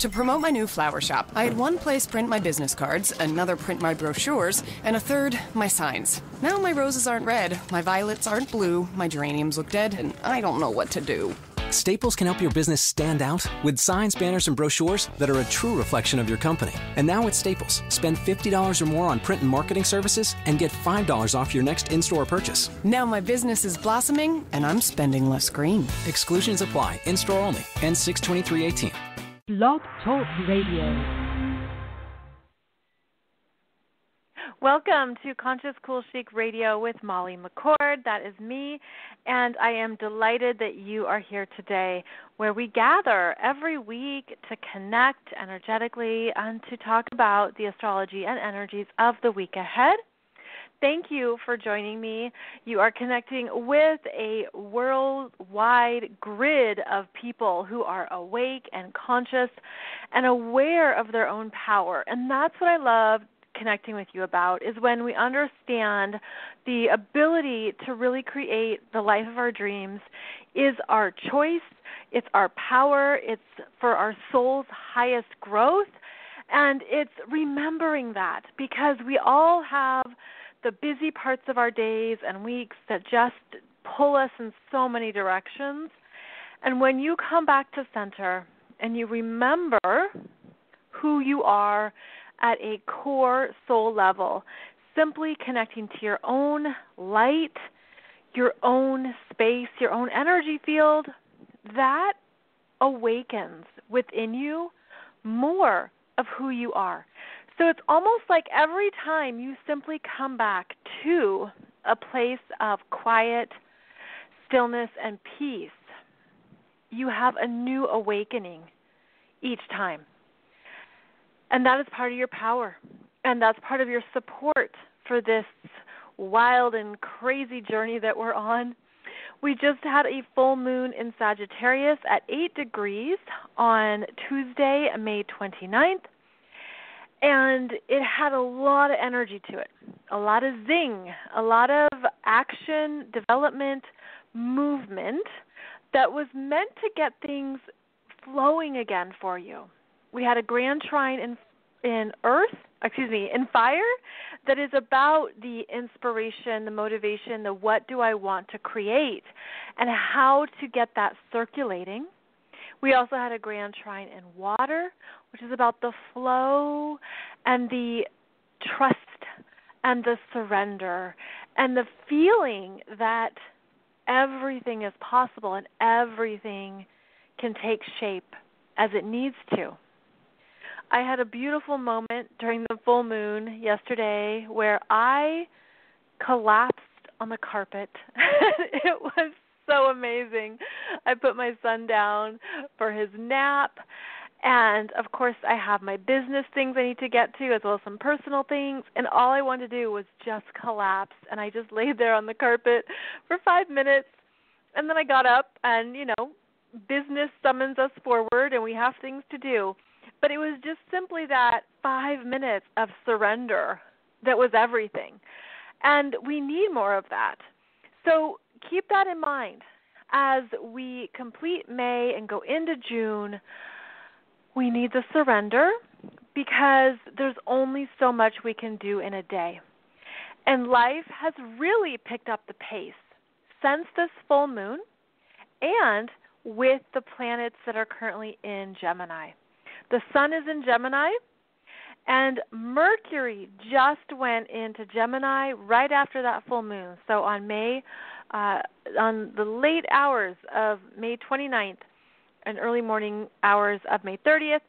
To promote my new flower shop, I had one place print my business cards, another print my brochures, and a third, my signs. Now my roses aren't red, my violets aren't blue, my geraniums look dead, and I don't know what to do. Staples can help your business stand out with signs, banners, and brochures that are a true reflection of your company. And now at Staples, spend $50 or more on print and marketing services and get $5 off your next in-store purchase. Now my business is blossoming, and I'm spending less green. Exclusions apply. In-store only. Ends 6/23/18. Blog Talk Radio. Welcome to Conscious Cool Chic Radio with Molly McCord. That is me, and I am delighted that you are here today, where we gather every week to connect energetically and to talk about the astrology and energies of the week ahead. Thank you for joining me. You are connecting with a worldwide grid of people who are awake and conscious and aware of their own power, and that's what I love connecting with you about, is when we understand the ability to really create the life of our dreams is our choice, it's our power, it's for our soul's highest growth, and it's remembering that, because we all have the busy parts of our days and weeks that just pull us in so many directions. And when you come back to center and you remember who you are at a core soul level, simply connecting to your own light, your own space, your own energy field, that awakens within you more of who you are. So it's almost like every time you simply come back to a place of quiet, stillness, and peace, you have a new awakening each time. And that is part of your power, and that's part of your support for this wild and crazy journey that we're on. We just had a full moon in Sagittarius at 8 degrees on Tuesday, May 29th, and it had a lot of energy to it, a lot of zing, a lot of action, development, movement that was meant to get things flowing again for you. We had a grand trine in fire that is about the inspiration, the motivation, the what do I want to create, and how to get that circulating. We also had a grand trine in water, which is about the flow and the trust and the surrender and the feeling that everything is possible and everything can take shape as it needs to. I had a beautiful moment during the full moon yesterday where I collapsed on the carpet. It was so amazing. I put my son down for his nap, and of course I have my business things I need to get to as well as some personal things, and all I wanted to do was just collapse, and I just laid there on the carpet for 5 minutes, and then I got up and, business summons us forward and we have things to do. But it was just simply that 5 minutes of surrender that was everything. And we need more of that. So keep that in mind as we complete May and go into June. We need the surrender because there's only so much we can do in a day. And life has really picked up the pace since this full moon and with the planets that are currently in Gemini. The sun is in Gemini, and Mercury just went into Gemini right after that full moon. So on on the late hours of May 29th and early morning hours of May 30th,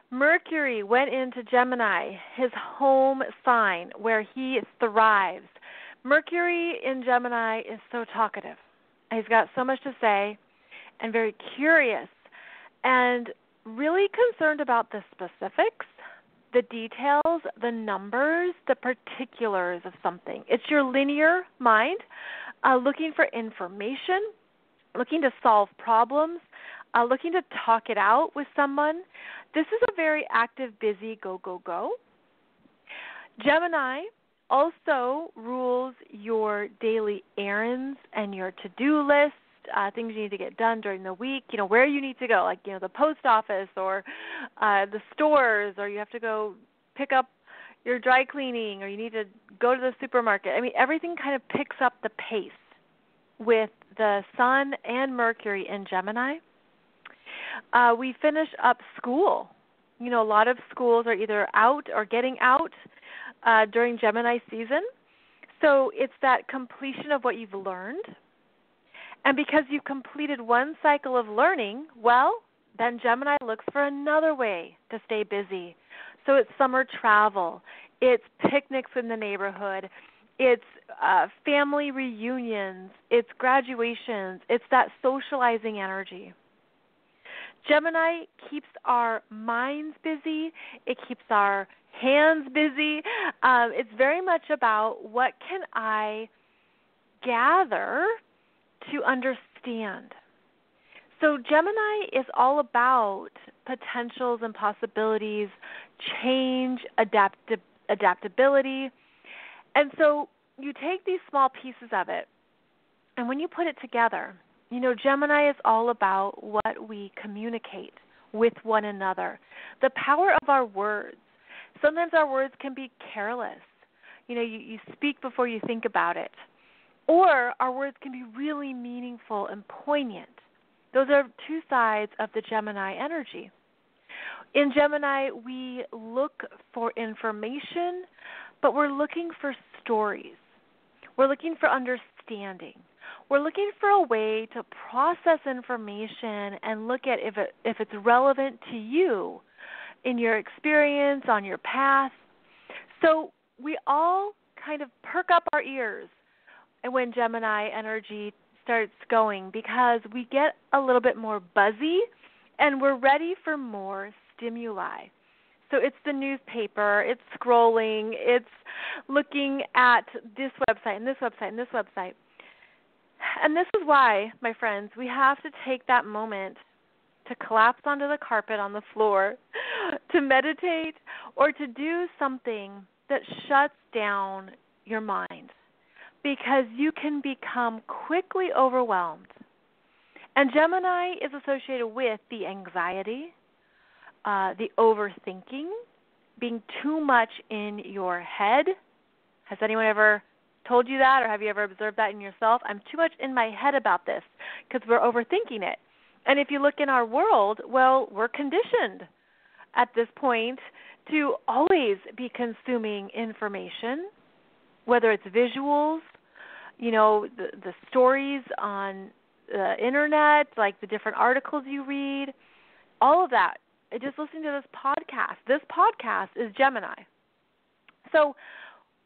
Mercury went into Gemini, his home sign where he thrives. Mercury in Gemini is so talkative. He's got so much to say and very curious and really concerned about the specifics, the details, the numbers, the particulars of something. It's your linear mind looking for information, looking to solve problems, looking to talk it out with someone. This is a very active, busy, go, go, go. Gemini also rules your daily errands and your to-do list things you need to get done during the week, where you need to go, like, the post office or the stores, or you have to go pick up your dry cleaning, or you need to go to the supermarket. I mean, everything kind of picks up the pace with the Sun and Mercury in Gemini. We finish up school. A lot of schools are either out or getting out during Gemini season. So it's that completion of what you've learned. And because you've completed one cycle of learning, well, then Gemini looks for another way to stay busy. So it's summer travel, it's picnics in the neighborhood, it's family reunions, it's graduations, it's that socializing energy. Gemini keeps our minds busy. It keeps our hands busy. It's very much about what can I gather to understand. So Gemini is all about potentials and possibilities, change, adaptability. And so you take these small pieces of it, and when you put it together, Gemini is all about what we communicate with one another, the power of our words. Sometimes our words can be careless. You speak before you think about it. Or our words can be really meaningful and poignant. Those are two sides of the Gemini energy. In Gemini, we look for information, but we're looking for stories. We're looking for understanding. We're looking for a way to process information and look at if it's relevant to you in your experience, on your path. So we all kind of perk up our ears when Gemini energy starts going, because we get a little bit more buzzy and we're ready for more stimuli. So it's the newspaper, it's scrolling, it's looking at this website and this website and this website. And this is why, my friends, we have to take that moment to collapse onto the carpet on the floor, to meditate, or to do something that shuts down your mind, because you can become quickly overwhelmed. And Gemini is associated with the anxiety, the overthinking, being too much in your head. Has anyone ever told you that, or have you ever observed that in yourself? I'm too much in my head about this, because we're overthinking it. And if you look in our world, well, we're conditioned at this point to always be consuming information, whether it's visuals, the stories on the internet, like the different articles you read, all of that. Just listening to this podcast. This podcast is Gemini. So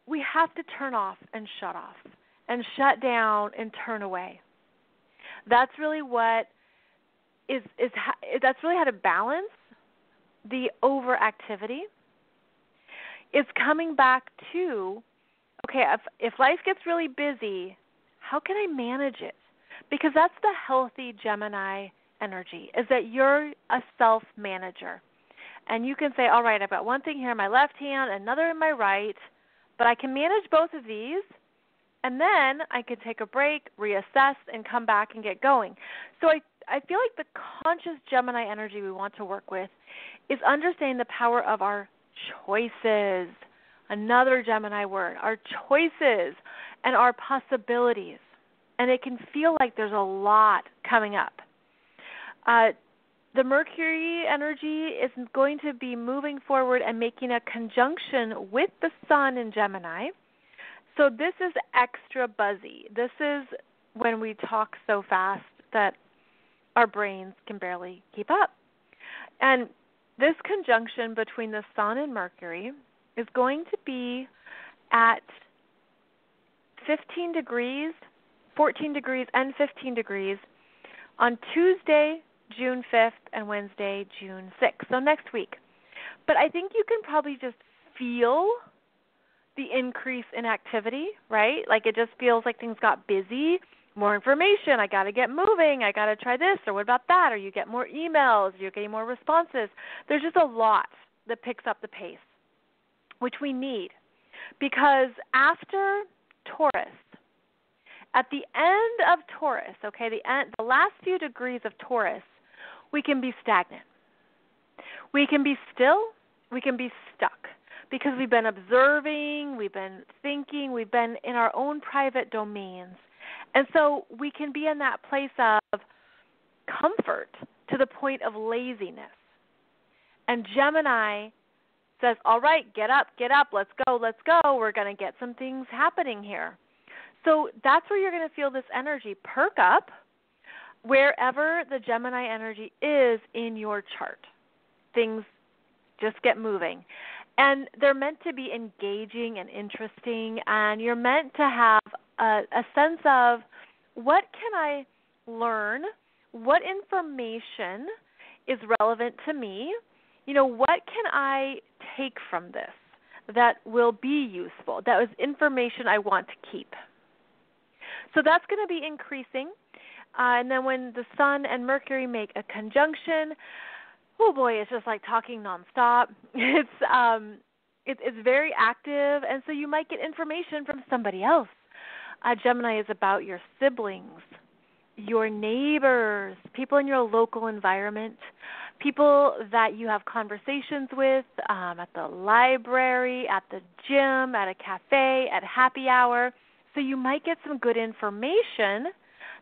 we have to turn off and shut down and turn away. That's really what that's really how to balance the overactivity. It's coming back to, okay, if life gets really busy, how can I manage it? Because that's the healthy Gemini energy, is that you're a self-manager. And you can say, all right, I've got one thing here in my left hand, another in my right, but I can manage both of these, and then I could take a break, reassess, and come back and get going. So I feel like the conscious Gemini energy we want to work with is understanding the power of our choices, another Gemini word, our choices and our possibilities. And it can feel like there's a lot coming up. The Mercury energy is going to be moving forward and making a conjunction with the Sun in Gemini. So this is extra buzzy. This is when we talk so fast that our brains can barely keep up. And this conjunction between the Sun and Mercury is going to be at 15 degrees, 14 degrees, and 15 degrees on Tuesday, June 5th, and Wednesday, June 6th, so next week. But I think you can probably just feel the increase in activity, right? Like it just feels like things got busy, more information, I got to get moving, I got to try this, or what about that, or you get more emails, you're getting more responses. There's just a lot that picks up the pace, which we need, because after Taurus at the end of Taurus, okay, the last few degrees of Taurus, we can be stagnant. We can be still. We can be stuck because we've been observing, we've been thinking, we've been in our own private domains. And so we can be in that place of comfort to the point of laziness. And Gemini says, all right, get up, let's go, we're going to get some things happening here. So that's where you're going to feel this energy perk up wherever the Gemini energy is in your chart. Things just get moving. And they're meant to be engaging and interesting, and you're meant to have a sense of what can I learn, what information is relevant to me, what can I take from this that will be useful, that is information I want to keep. So that's going to be increasing. And then when the Sun and Mercury make a conjunction, oh boy, it's just like talking nonstop. It's very active, and so you might get information from somebody else. Gemini is about your siblings, your neighbors, people in your local environment, people that you have conversations with at the library, at the gym, at a cafe, at happy hour. So you might get some good information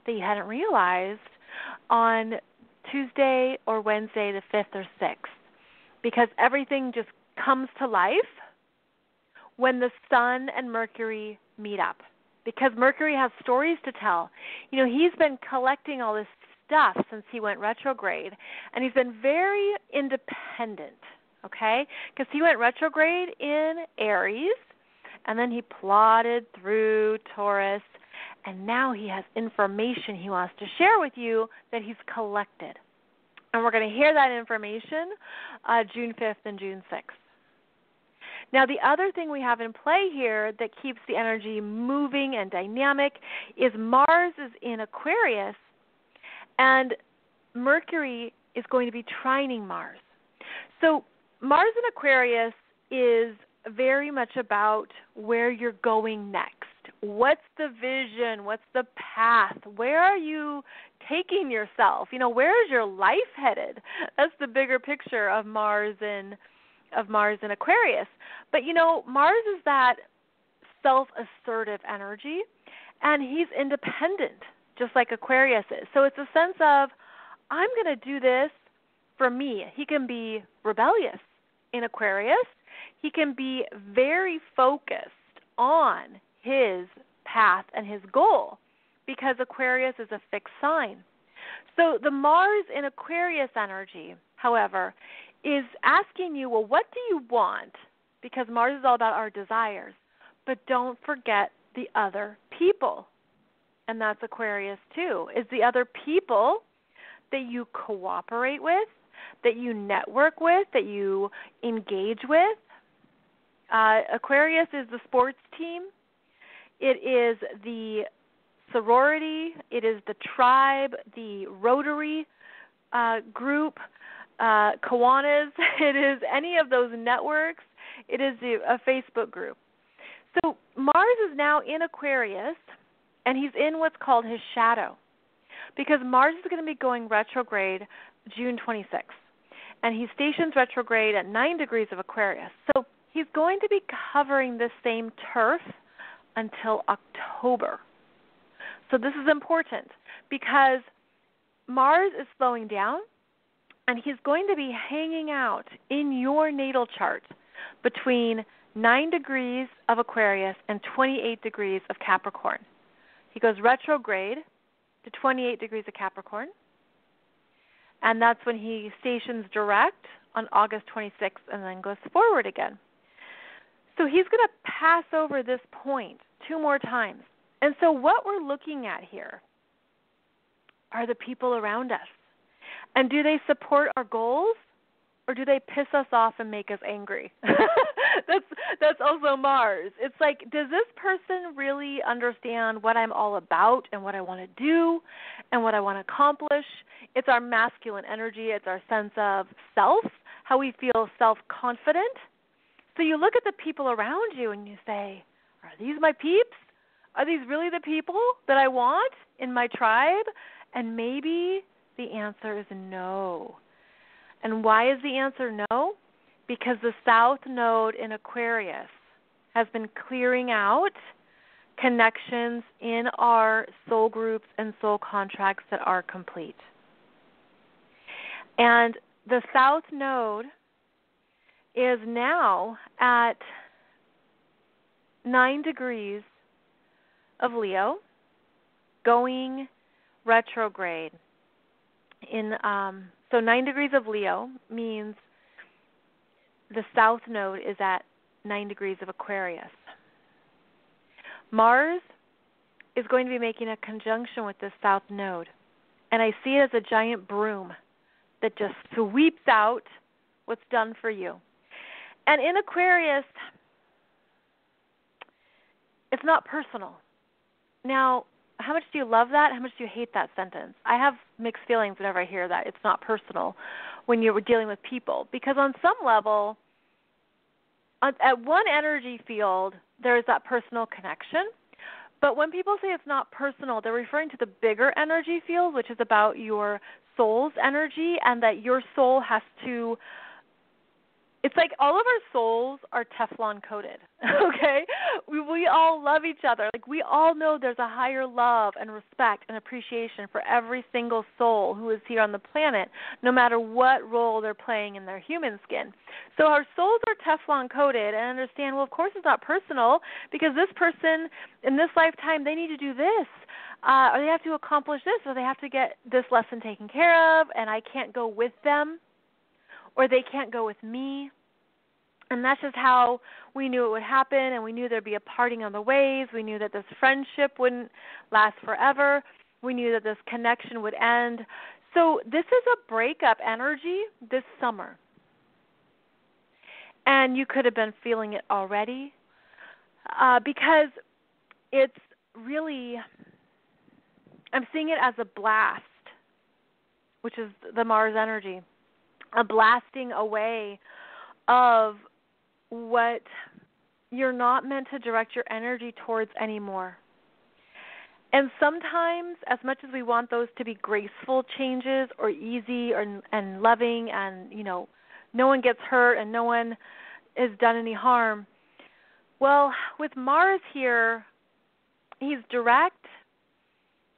that you hadn't realized on Tuesday or Wednesday the 5th or 6th, because everything just comes to life when the Sun and Mercury meet up, because Mercury has stories to tell. He's been collecting all this stuff since he went retrograde, and he's been very independent, okay, because he went retrograde in Aries, and then he plodded through Taurus, and now he has information he wants to share with you that he's collected. And we're going to hear that information June 5th and June 6th. Now, the other thing we have in play here that keeps the energy moving and dynamic is Mars is in Aquarius, and Mercury is going to be trining Mars. So Mars in Aquarius is very much about where you're going next. What's the vision? What's the path? Where are you taking yourself? Where is your life headed? That's the bigger picture of Mars in Aquarius. But Mars is that self-assertive energy, and he's independent, just like Aquarius is. So it's a sense of, I'm going to do this for me. He can be rebellious in Aquarius. He can be very focused on his path and his goal, because Aquarius is a fixed sign. So the Mars in Aquarius energy, however, is asking you, well, what do you want? Because Mars is all about our desires. But don't forget the other people. And that's Aquarius too, is the other people that you cooperate with, that you network with, that you engage with. Aquarius is the sports team. It is the sorority. It is the tribe, the Rotary group, Kiwanis. It is any of those networks. It is a Facebook group. So Mars is now in Aquarius, and he's in what's called his shadow, because Mars is going to be going retrograde June 26th, and he stations retrograde at 9 degrees of Aquarius. So he's going to be covering this same turf until October. So this is important because Mars is slowing down, and he's going to be hanging out in your natal chart between 9 degrees of Aquarius and 28 degrees of Capricorn. He goes retrograde to 28 degrees of Capricorn, and that's when he stations direct on August 26th and then goes forward again. So he's going to pass over this point 2 more times. And so what we're looking at here are the people around us. And do they support our goals, or do they piss us off and make us angry? That's also Mars. It's like, does this person really understand what I'm all about and what I want to do and what I want to accomplish? It's our masculine energy. It's our sense of self, how we feel self-confident. So you look at the people around you and you say, are these my peeps? Are these really the people that I want in my tribe? And maybe the answer is no. And why is the answer no? Because the South Node in Aquarius has been clearing out connections in our soul groups and soul contracts that are complete. And the South Node is now at 9 degrees of Leo, going retrograde. So 9 degrees of Leo means the South Node is at 9 degrees of Aquarius. Mars is going to be making a conjunction with this South Node, and I see it as a giant broom that just sweeps out what's done for you. And in Aquarius, it's not personal. Now, how much do you love that? How much do you hate that sentence? I have mixed feelings whenever I hear that it's not personal when you're dealing with people, because on some level, at one energy field, there is that personal connection. But when people say it's not personal, they're referring to the bigger energy field, which is about your soul's energy, and that your soul has to, it's like all of our souls are Teflon coated, okay? We all love each other. Like, we all know there's a higher love and respect and appreciation for every single soul who is here on the planet, no matter what role they're playing in their human skin. So our souls are Teflon coated, and understand, well, of course it's not personal, because this person in this lifetime, they need to do this, or they have to accomplish this, or they have to get this lesson taken care of, and I can't go with them, or they can't go with me. And that's just how we knew it would happen, and we knew there'd be a parting of the ways. We knew that this friendship wouldn't last forever. We knew that this connection would end. So this is a breakup energy this summer. And you could have been feeling it already, because it's really, I'm seeing it as a blast, which is the Mars energy, a blasting away of what you're not meant to direct your energy towards anymore. And sometimes, as much as we want those to be graceful changes or easy and loving, and, you know, no one gets hurt and no one is done any harm, well, with Mars here, he's direct,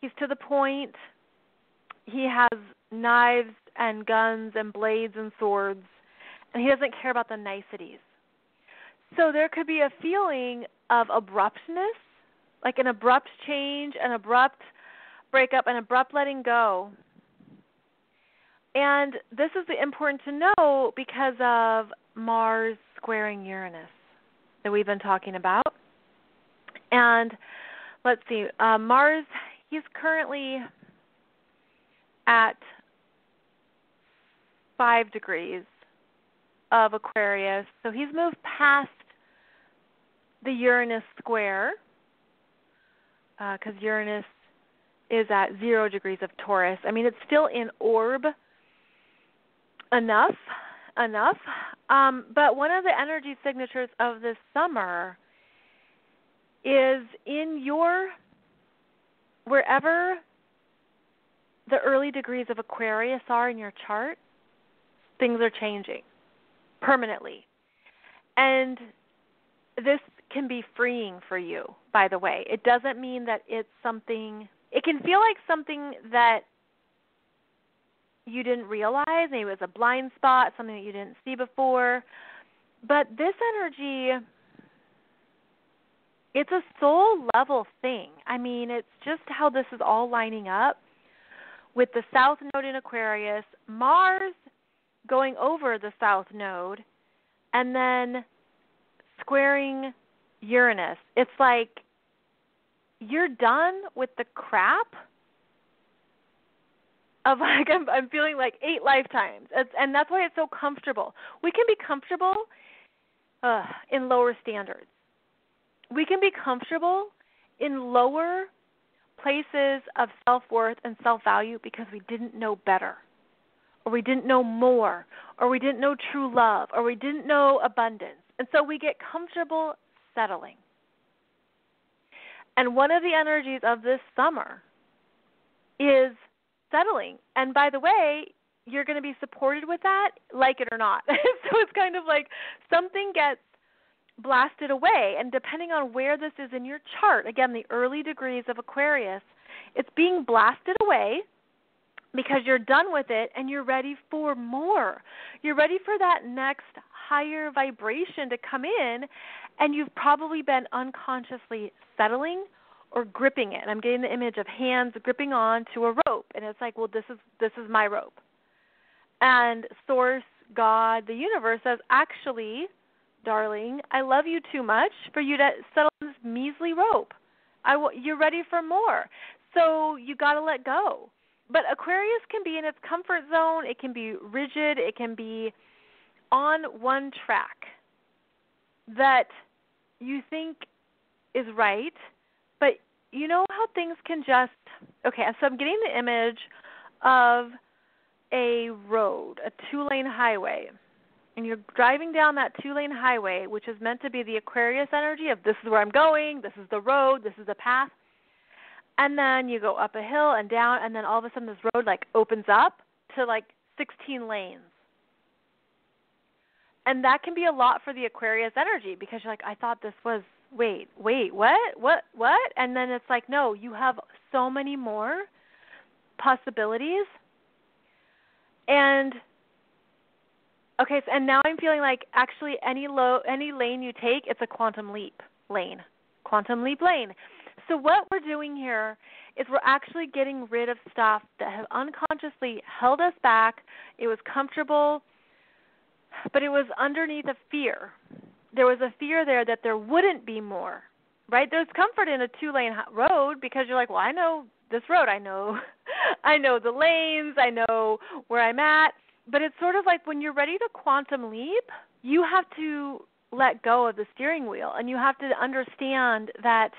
he's to the point, he has knives and guns and blades and swords, and he doesn't care about the niceties. So there could be a feeling of abruptness, like an abrupt change, an abrupt breakup, an abrupt letting go. And this is important to know because of Mars squaring Uranus that we've been talking about. And let's see, Mars, he's currently at 5 degrees of Aquarius. So he's moved past the Uranus square, because Uranus is at 0 degrees of Taurus. I mean, it's still in orb enough. But one of the energy signatures of this summer is in your, wherever the early degrees of Aquarius are in your chart, things are changing permanently. And this can be freeing for you, by the way. It doesn't mean that it's something, it can feel like something that you didn't realize, maybe it was a blind spot, something that you didn't see before. But this energy, it's a soul level thing. I mean, it's just how this is all lining up with the South Node in Aquarius, Mars going over the South Node, and then squaring Uranus. It's like you're done with the crap of, like, I'm feeling like 8 lifetimes. And that's why it's so comfortable. We can be comfortable in lower standards. We can be comfortable in lower places of self-worth and self-value because we didn't know better, or we didn't know more, or we didn't know true love, or we didn't know abundance. And so we get comfortable settling. And one of the energies of this summer is settling. And by the way, you're going to be supported with that, like it or not. So it's kind of like something gets blasted away. And depending on where this is in your chart, again, the early degrees of Aquarius, it's being blasted away because you're done with it and you're ready for more. You're ready for that next higher vibration to come in, and you've probably been unconsciously settling or gripping it. And I'm getting the image of hands gripping on to a rope, and it's like, well, this is my rope. And Source, God, the universe says, actually, darling, I love you too much for you to settle on this measly rope. You're ready for more. So you got to let go. But Aquarius can be in its comfort zone. It can be rigid. It can be on one track that you think is right. But you know how things can just, okay, so I'm getting the image of a road, a 2-lane highway. And you're driving down that 2-lane highway, which is meant to be the Aquarius energy of this is where I'm going, this is the road, this is the path. And then you go up a hill and down, and then all of a sudden this road like opens up to like 16 lanes. And that can be a lot for the Aquarius energy because you're like, I thought this was, wait, what? And then it's like, no, you have so many more possibilities. And okay, and now I'm feeling like actually any lane you take, it's a quantum leap lane. So what we're doing here is we're actually getting rid of stuff that has unconsciously held us back. It was comfortable, but it was underneath a fear. There was a fear there that there wouldn't be more, right? There's comfort in a 2-lane road because you're like, well, I know this road. I know the lanes. I know where I'm at. But it's sort of like when you're ready to quantum leap, you have to let go of the steering wheel, and you have to understand that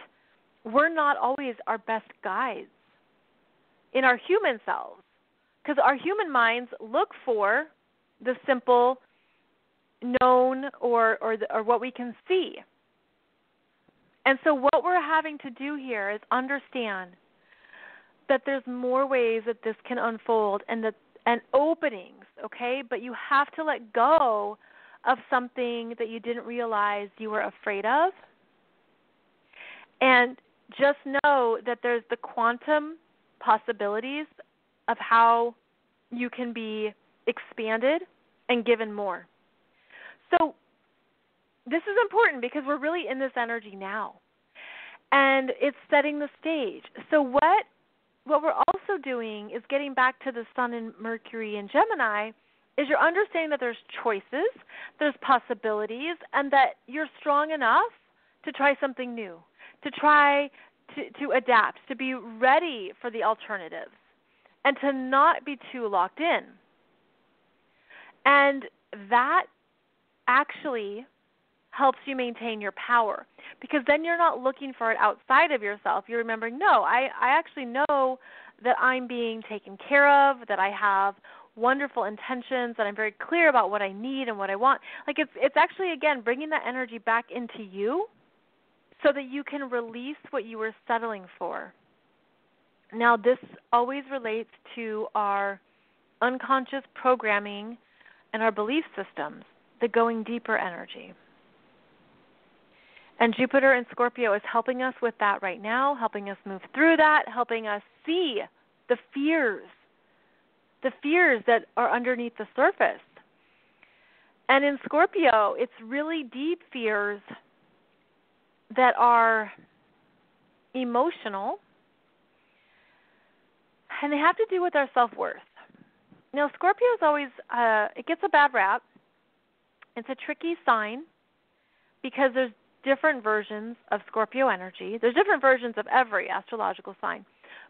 we're not always our best guides in our human selves, because our human minds look for the simple known or what we can see. And so what we're having to do here is understand that there's more ways that this can unfold and openings, okay? But you have to let go of something that you didn't realize you were afraid of. And just know that there's the quantum possibilities of how you can be expanded and given more. So this is important because we're really in this energy now. And it's setting the stage. So what we're also doing is getting back to the Sun and Mercury and Gemini is you're understanding that there's choices, there's possibilities, and that you're strong enough to try something new, to try to adapt, to be ready for the alternatives, and to not be too locked in. And that actually helps you maintain your power, because then you're not looking for it outside of yourself. You're remembering, no, I actually know that I'm being taken care of, that I have wonderful intentions, that I'm very clear about what I need and what I want. Like it's actually, again, bringing that energy back into you so that you can release what you were settling for. Now, this always relates to our unconscious programming and our belief systems, the going deeper energy. And Jupiter in Scorpio is helping us with that right now, helping us move through that, helping us see the fears that are underneath the surface. And in Scorpio, it's really deep fears that are emotional, and they have to do with our self-worth. Now, Scorpio is always, it gets a bad rap. It's a tricky sign because there's different versions of Scorpio energy. There's different versions of every astrological sign,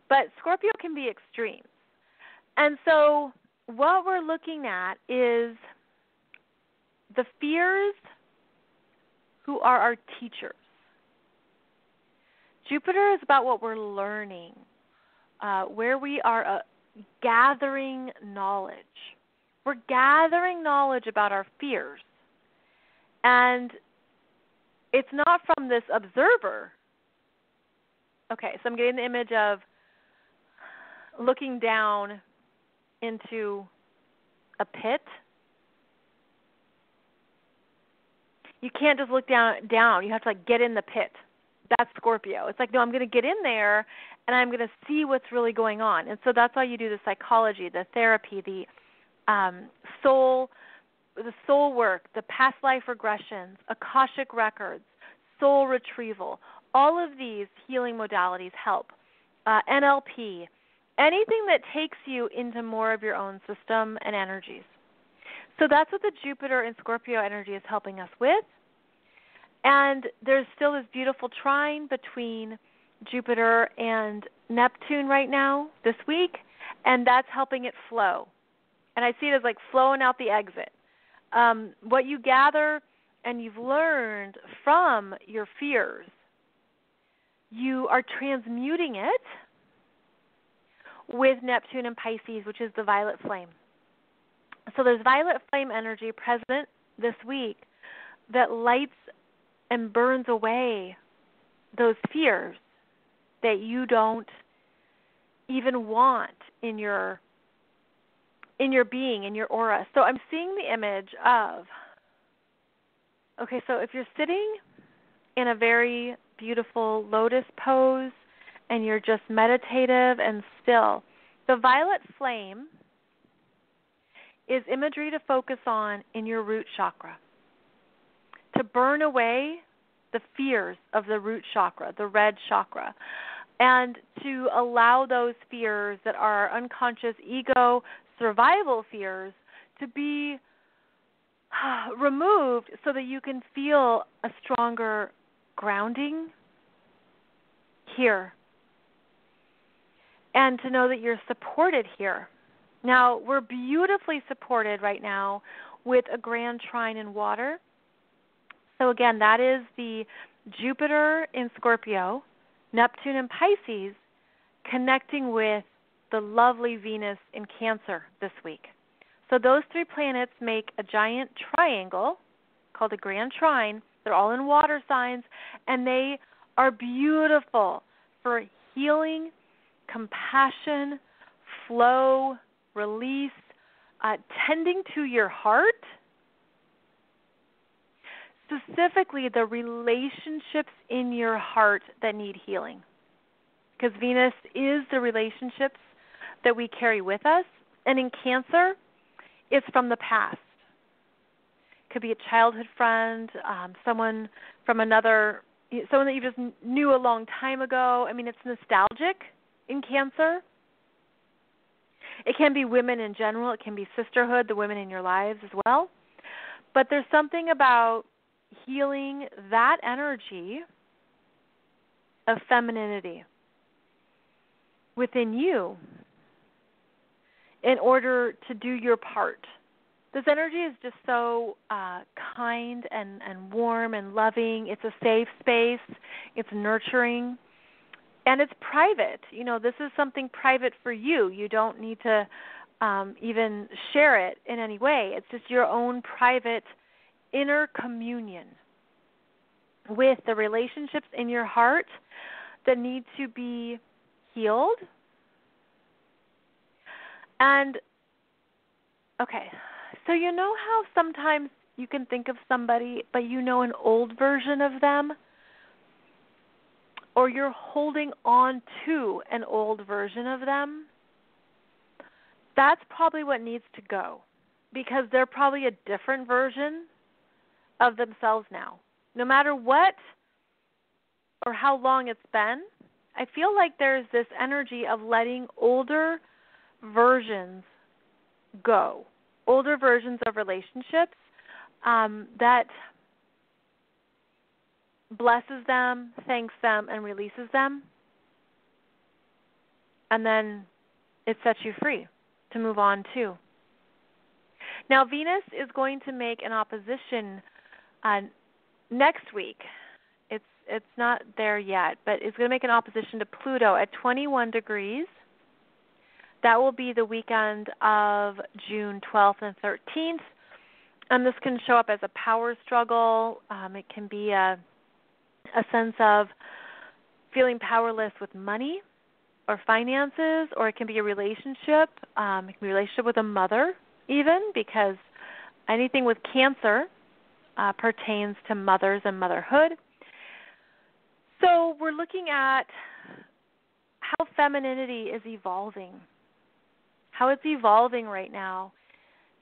but Scorpio can be extreme. And so what we're looking at is the fears who are our teachers. Jupiter is about what we're learning, where we are gathering knowledge. We're gathering knowledge about our fears. And it's not from this observer Okay, so I'm getting the image of looking down into a pit. You can't just look down. You have to like get in the pit. That's Scorpio. It's like, no, I'm going to get in there and I'm going to see what's really going on. And so that's why you do the psychology, the therapy, the soul work, the past life regressions, Akashic records, soul retrieval. All of these healing modalities help. NLP, anything that takes you into more of your own system and energies. So that's what the Jupiter and Scorpio energy is helping us with. And there's still this beautiful trine between Jupiter and Neptune right now, this week, and that's helping it flow. And I see it as like flowing out the exit. What you gather and you've learned from your fears, you are transmuting it with Neptune and Pisces, which is the violet flame. So there's violet flame energy present this week that lights and burns away those fears that you don't even want in your being, in your aura. So I'm seeing the image of, okay, so if you're sitting in a very beautiful lotus pose and you're just meditative and still, the violet flame is imagery to focus on in your root chakra, to burn away the fears of the root chakra, the red chakra, and to allow those fears that are unconscious ego survival fears to be removed so that you can feel a stronger grounding here and to know that you're supported here. Now, we're beautifully supported right now with a grand trine in water. So again, that is the Jupiter in Scorpio, Neptune in Pisces, connecting with the lovely Venus in Cancer this week. So those three planets make a giant triangle called a grand trine. They're all in water signs, and they are beautiful for healing, compassion, flow, release, tending to your heart, specifically the relationships in your heart that need healing. Because Venus is the relationships that we carry with us. And in Cancer, it's from the past. It could be a childhood friend, someone from someone that you just knew a long time ago. I mean, it's nostalgic in Cancer. It can be women in general. It can be sisterhood, the women in your lives as well. But there's something about healing that energy of femininity within you in order to do your part. This energy is just so kind and warm and loving. It's a safe space. It's nurturing. And it's private. You know, this is something private for you. You don't need to even share it in any way. It's just your own private inner communion with the relationships in your heart that need to be healed. And, okay, so you know how sometimes you can think of somebody, but you know an old version of them? Or you're holding on to an old version of them? That's probably what needs to go, because they're probably a different version of themselves now. No matter what or how long it's been, I feel like there's this energy of letting older versions go, older versions of relationships that blesses them, thanks them, and releases them. And then it sets you free to move on too. Now, Venus is going to make an opposition next week. It's not there yet, but it's going to make an opposition to Pluto at 21 degrees. That will be the weekend of June 12th and 13th. And this can show up as a power struggle. It can be a sense of feeling powerless with money or finances, or it can be a relationship. It can be a relationship with a mother even, because anything with Cancer pertains to mothers and motherhood. So we're looking at how femininity is evolving, how it's evolving right now.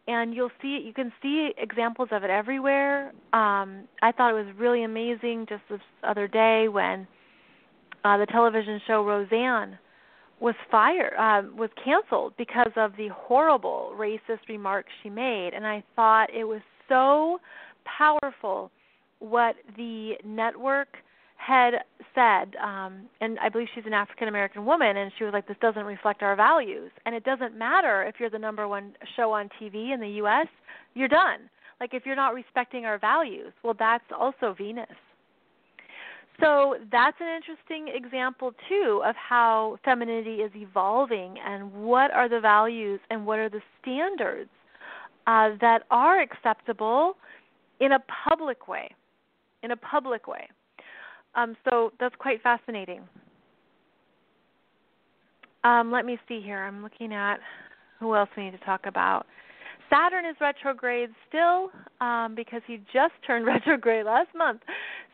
And you can see examples of it everywhere. I thought it was really amazing just this other day when the television show Roseanne was canceled because of the horrible racist remarks she made. And I thought it was so powerful what the network had said, and I believe she's an African-American woman, and she was like, this doesn't reflect our values. And it doesn't matter if you're the number one show on TV in the U.S., you're done. Like, if you're not respecting our values, well, that's also Venus. So that's an interesting example, too, of how femininity is evolving and what are the values and what are the standards that are acceptable in a public way, So that's quite fascinating. Let me see here. I'm looking at who else we need to talk about. Saturn is retrograde still because he just turned retrograde last month.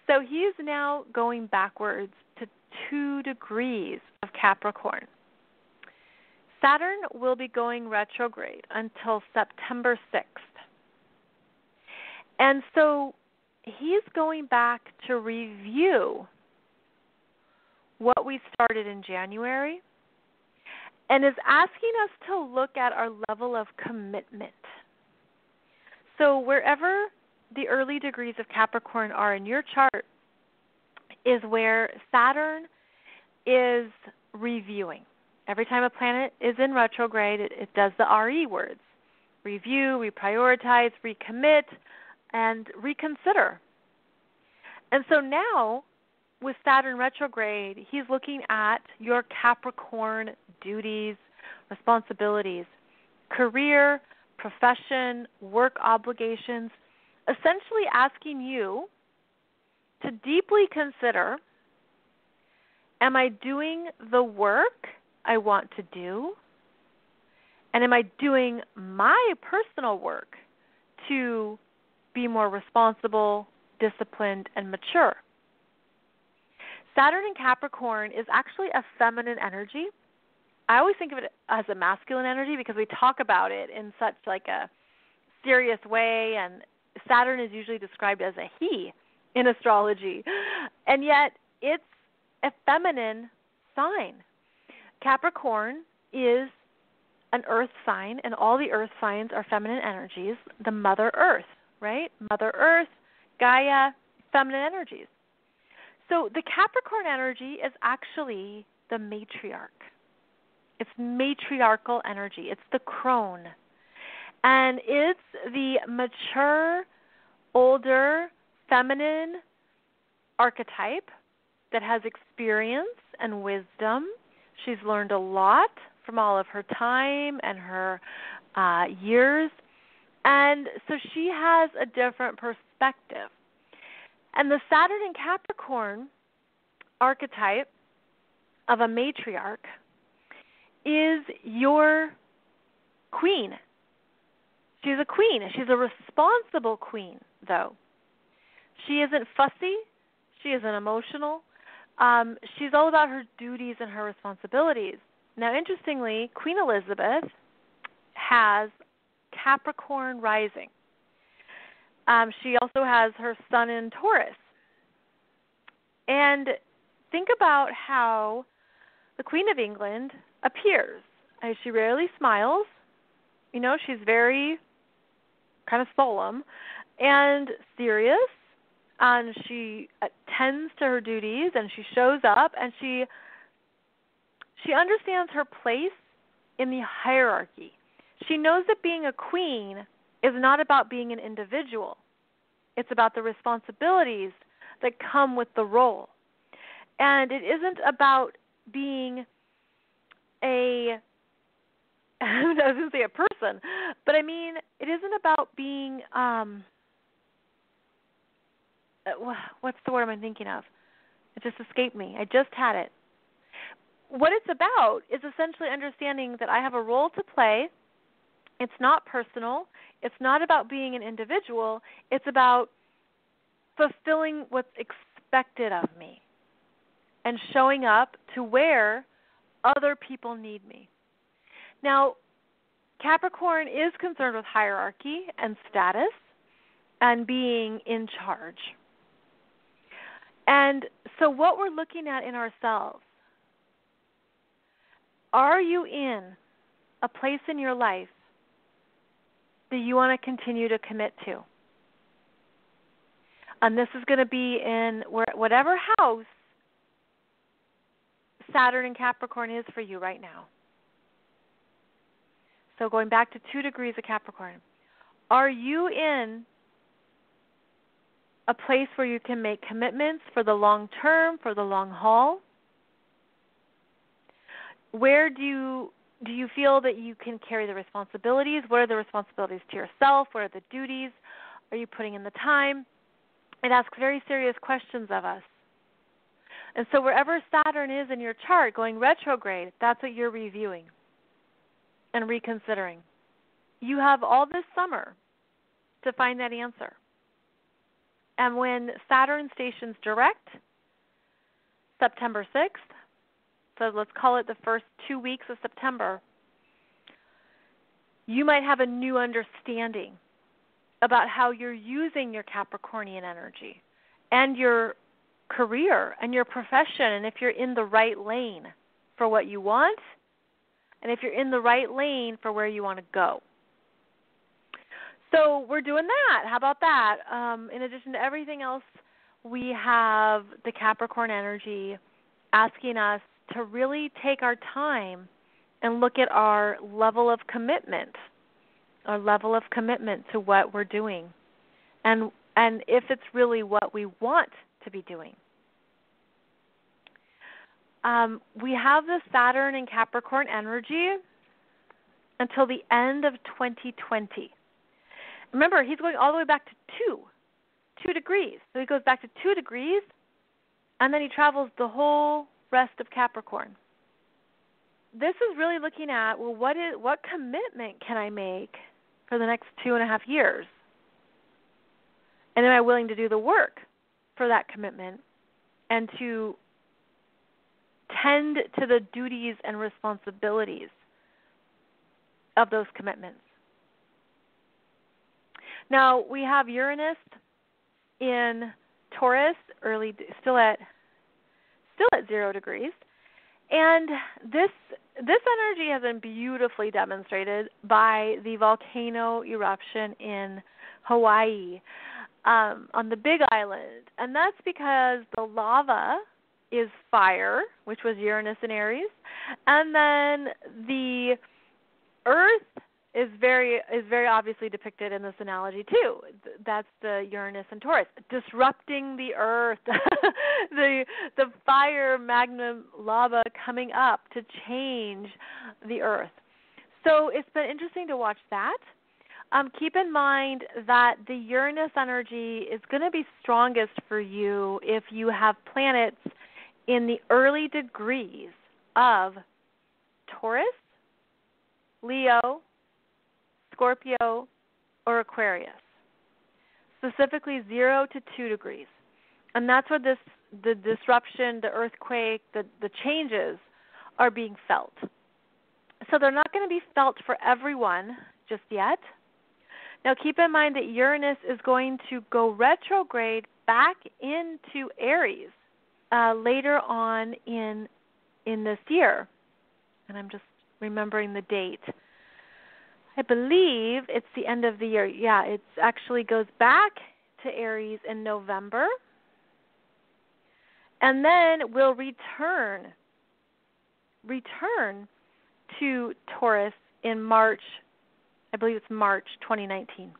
So he's now going backwards to 2 degrees of Capricorn. Saturn will be going retrograde until September 6th. And so he's going back to review what we started in January and is asking us to look at our level of commitment. So wherever the early degrees of Capricorn are in your chart is where Saturn is reviewing. Every time a planet is in retrograde, it does the RE words. Review, reprioritize, recommit, and reconsider. And so now, with Saturn retrograde, he's looking at your Capricorn duties, responsibilities, career, profession, work obligations, essentially asking you to deeply consider, am I doing the work I want to do? And am I doing my personal work to be more responsible, disciplined, and mature? Saturn in Capricorn is actually a feminine energy. I always think of it as a masculine energy because we talk about it in such like a serious way, and Saturn is usually described as a he in astrology. And yet it's a feminine sign. Capricorn is an earth sign, and all the earth signs are feminine energies, the Mother Earth, right? Mother Earth, Gaia, feminine energies. So the Capricorn energy is actually the matriarch. It's matriarchal energy. It's the crone. And it's the mature, older, feminine archetype that has experience and wisdom. She's learned a lot from all of her time and her years. And so she has a different perspective. And the Saturn in Capricorn archetype of a matriarch is your queen. She's a queen. She's a responsible queen, though. She isn't fussy. She isn't emotional. She's all about her duties and her responsibilities. Now, interestingly, Queen Elizabeth has Capricorn rising. She also has her sun in Taurus. And think about how the Queen of England appears. She rarely smiles. You know, she's very kind of solemn and serious. And she attends to her duties, and she shows up, and she understands her place in the hierarchy. She knows that being a queen is not about being an individual. It's about the responsibilities that come with the role. And it isn't about being I was going to say a person, but I mean, it isn't about being, what's the word I'm thinking of? It just escaped me. I just had it. What it's about is essentially understanding that I have a role to play. It's not personal. It's not about being an individual. It's about fulfilling what's expected of me and showing up to where other people need me. Now, Capricorn is concerned with hierarchy and status and being in charge. And so what we're looking at in ourselves, are you in a place in your life that you want to continue to commit to? And this is going to be in whatever house Saturn and Capricorn is for you right now. So going back to 2 degrees of Capricorn, are you in a place where you can make commitments for the long term, for the long haul? Where do you feel that you can carry the responsibilities? What are the responsibilities to yourself? What are the duties? Are you putting in the time? It asks very serious questions of us. And so wherever Saturn is in your chart going retrograde, that's what you're reviewing and reconsidering. You have all this summer to find that answer. And when Saturn stations direct, September 6th, so let's call it the first 2 weeks of September, you might have a new understanding about how you're using your Capricornian energy and your career and your profession, and if you're in the right lane for what you want, and if you're in the right lane for where you want to go. So we're doing that. How about that? In addition to everything else, we have the Capricorn energy asking us to really take our time and look at our level of commitment, to what we're doing, and if it's really what we want to be doing. We have the Saturn and Capricorn energy until the end of 2020. Remember, he's going all the way back to 2 degrees. So he goes back to 2 degrees, and then he travels the whole rest of Capricorn. This is really looking at, well, what commitment can I make for the next 2.5 years? And am I willing to do the work for that commitment and to tend to the duties and responsibilities of those commitments? Now, we have Uranus in Taurus, still at 0 degrees. And this energy has been beautifully demonstrated by the volcano eruption in Hawaii, on the Big Island. And that's because the lava is fire, which was Uranus in Aries, and then the earth is very obviously depicted in this analogy too. That's the Uranus and Taurus, disrupting the earth, the fire magma lava coming up to change the earth. So it's been interesting to watch that. Keep in mind that the Uranus energy is going to be strongest for you if you have planets in the early degrees of Taurus, Leo, Scorpio, or Aquarius, specifically 0 to 2 degrees. And that's where the disruption, the earthquake, the changes are being felt. So they're not going to be felt for everyone just yet. Now keep in mind that Uranus is going to go retrograde back into Aries later on in this year. And I'm just remembering the date. I believe it's the end of the year. Yeah, it actually goes back to Aries in November. And then will return to Taurus in March. I believe it's March 2019.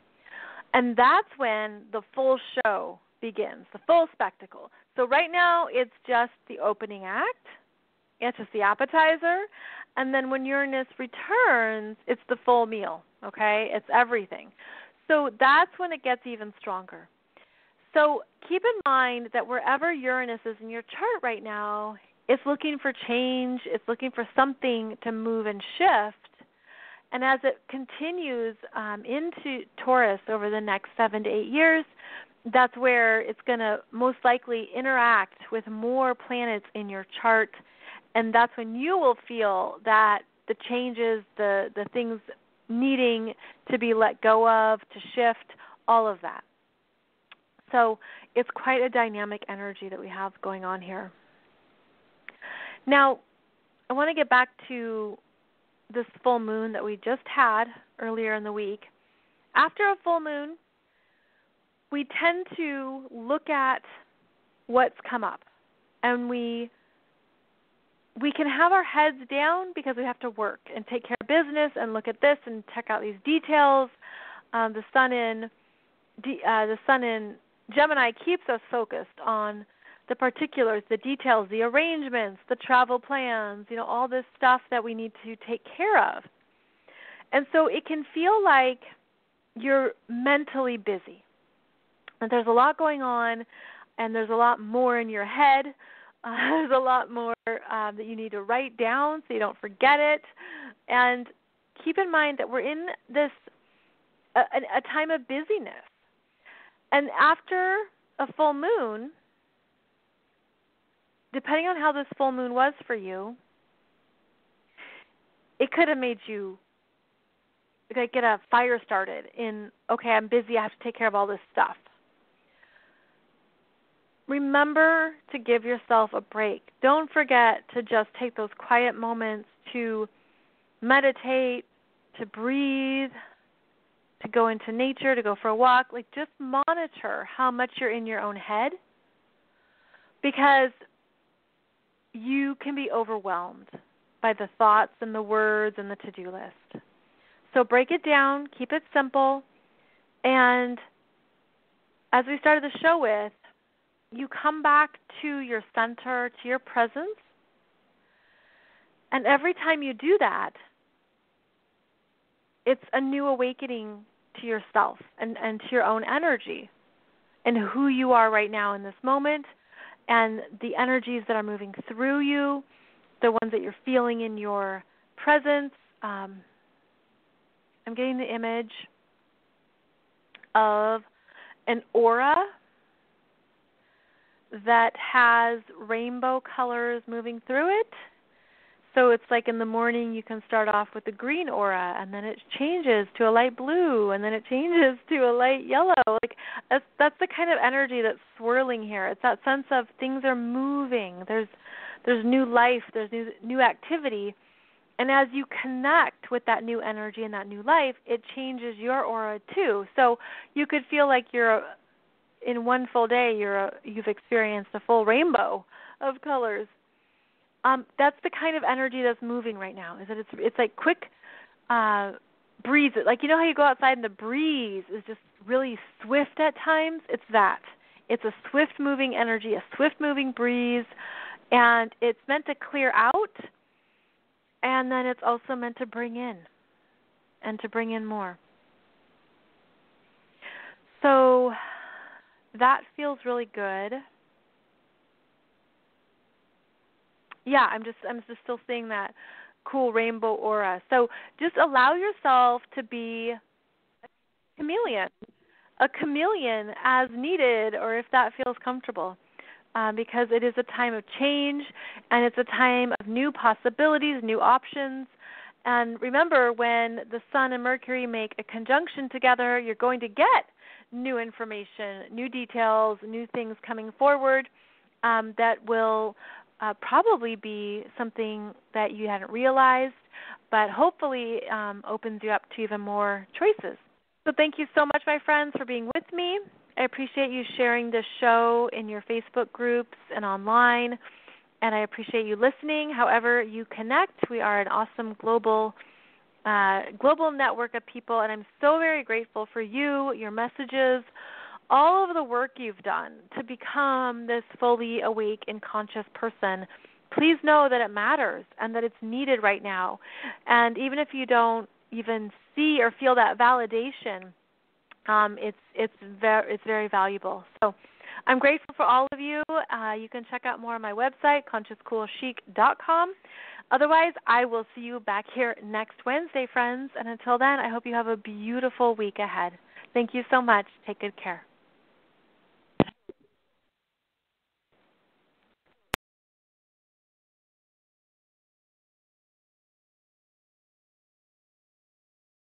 And that's when the full show begins, the full spectacle. So right now it's just the opening act. It's just the appetizer. And then when Uranus returns, it's the full meal, okay? It's everything. So that's when it gets even stronger. So keep in mind that wherever Uranus is in your chart right now, it's looking for change. It's looking for something to move and shift. And as it continues into Taurus over the next 7 to 8 years, that's where it's going to most likely interact with more planets in your chart. And that's when you will feel that the changes, the things needing to be let go of, to shift, all of that. So it's quite a dynamic energy that we have going on here. Now, I want to get back to this full moon that we just had earlier in the week. After a full moon, we tend to look at what's come up, and we can have our heads down because we have to work and take care of business and look at this and check out these details. The sun in Gemini keeps us focused on the particulars, the details, the arrangements, the travel plans, all this stuff that we need to take care of. And so it can feel like you're mentally busy. And there's a lot going on, and there's a lot more in your head. There's a lot more that you need to write down so you don't forget it. And keep in mind that we're in this a time of busyness. And after a full moon, depending on how this full moon was for you, it could have made you get a fire started in, okay, I'm busy, I have to take care of all this stuff. Remember to give yourself a break. Don't forget to just take those quiet moments to meditate, to breathe, to go into nature, to go for a walk. Just monitor how much you're in your own head, because you can be overwhelmed by the thoughts and the words and the to-do list. So break it down, keep it simple, and as we started the show with, you come back to your center, to your presence, and every time you do that, it's a new awakening to yourself and to your own energy and who you are right now in this moment, and the energies that are moving through you, the ones that you're feeling in your presence. I'm getting the image of an aura that has rainbow colors moving through it. So it's like in the morning you can start off with the green aura, and then it changes to a light blue, and then it changes to a light yellow. That's the kind of energy that's swirling here. It's that sense of things are moving. There's new life. There's new activity. And as you connect with that new energy and that new life, it changes your aura too. So you could feel like in one full day you've experienced a full rainbow of colors. That's the kind of energy that's moving right now. Is that it's like quick breeze. Like, how you go outside and the breeze is just really swift at times? It's that. It's a swift moving energy, a swift moving breeze, and it's meant to clear out, and then it's also meant to bring in and to bring in more. So that feels really good. Yeah, I'm just still seeing that cool rainbow aura. So just allow yourself to be a chameleon as needed, or if that feels comfortable, because it is a time of change, and it's a time of new possibilities, new options. And remember, when the Sun and Mercury make a conjunction together, you're going to get new information, new details, new things coming forward that will probably be something that you hadn't realized, but hopefully opens you up to even more choices. So thank you so much, my friends, for being with me. I appreciate you sharing this show in your Facebook groups and online, and I appreciate you listening. However you connect, we are an awesome global network of people, and I'm so very grateful for you, your messages, all of the work you've done to become this fully awake and conscious person. Please know that it matters and that it's needed right now. And even if you don't even see or feel that validation It's very valuable. So I'm grateful for all of you. You can check out more on my website, consciouscoolchic.com. Otherwise, I will see you back here next Wednesday, friends. And until then, I hope you have a beautiful week ahead. Thank you so much. Take good care.